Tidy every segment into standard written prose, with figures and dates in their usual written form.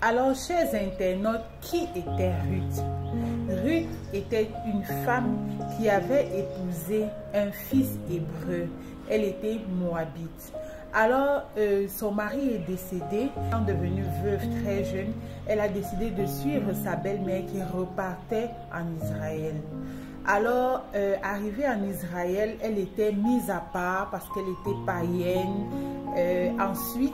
Alors, chers internautes, qui était Ruth? Ruth était une femme qui avait épousé un fils hébreu. Elle était moabite. Alors, son mari est décédé. Étant devenue veuve très jeune, elle a décidé de suivre sa belle-mère qui repartait en Israël. Alors, arrivée en Israël, elle était mise à part parce qu'elle était païenne. Ensuite,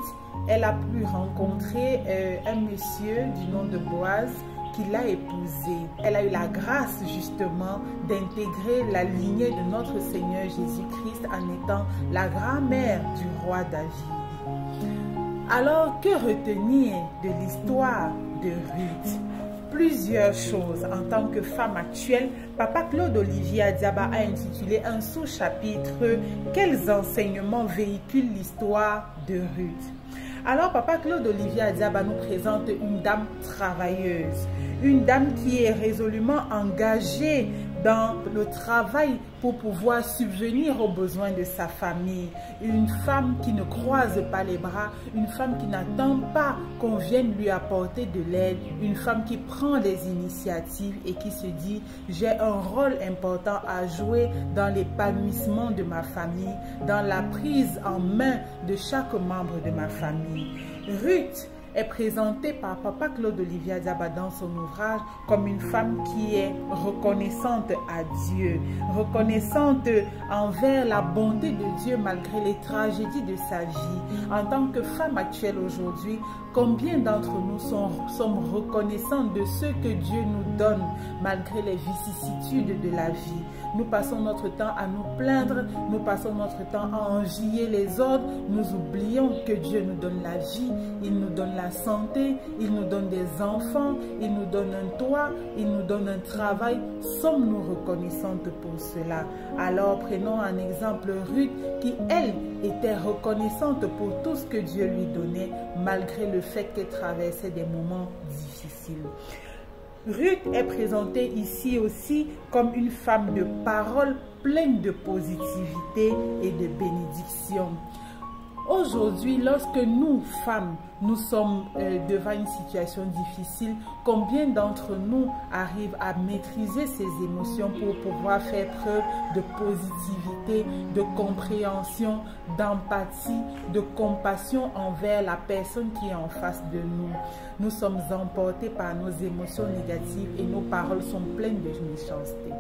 elle a pu rencontrer un monsieur du nom de Boaz qui l'a épousée. Elle a eu la grâce justement d'intégrer la lignée de notre Seigneur Jésus-Christ en étant la grand-mère du roi David. Alors, que retenir de l'histoire de Ruth? Plusieurs choses. En tant que femme actuelle, Papa Claude Olivier Adiaba a intitulé un sous-chapitre « Quels enseignements véhicule l'histoire de Ruth ?» Alors, Papa Claude Olivier Adiaba nous présente une dame travailleuse, une dame qui est résolument engagée dans le travail pour pouvoir subvenir aux besoins de sa famille. Une femme qui ne croise pas les bras, une femme qui n'attend pas qu'on vienne lui apporter de l'aide, une femme qui prend des initiatives et qui se dit « j'ai un rôle important à jouer dans l'épanouissement de ma famille, dans la prise en main de chaque membre de ma famille ». Ruth est présentée par Papa Claude Olivier Adiaba dans son ouvrage comme une femme qui est reconnaissante à Dieu, reconnaissante envers la bonté de Dieu malgré les tragédies de sa vie. En tant que femme actuelle aujourd'hui, combien d'entre nous sommes reconnaissants de ce que Dieu nous donne malgré les vicissitudes de la vie? Nous passons notre temps à nous plaindre, nous passons notre temps à envier les autres, nous oublions que Dieu nous donne la vie, il nous donne la santé, il nous donne des enfants, il nous donne un toit, il nous donne un travail. Sommes-nous reconnaissantes pour cela? Alors prenons un exemple Ruth qui, elle, était reconnaissante pour tout ce que Dieu lui donnait malgré le fait qu'elle traversait des moments difficiles. Ruth est présentée ici aussi comme une femme de parole pleine de positivité et de bénédiction. Aujourd'hui, lorsque nous, femmes, nous sommes devant une situation difficile, combien d'entre nous arrivent à maîtriser ces émotions pour pouvoir faire preuve de positivité, de compréhension, d'empathie, de compassion envers la personne qui est en face de nous? Nous sommes emportés par nos émotions négatives et nos paroles sont pleines de méchanceté.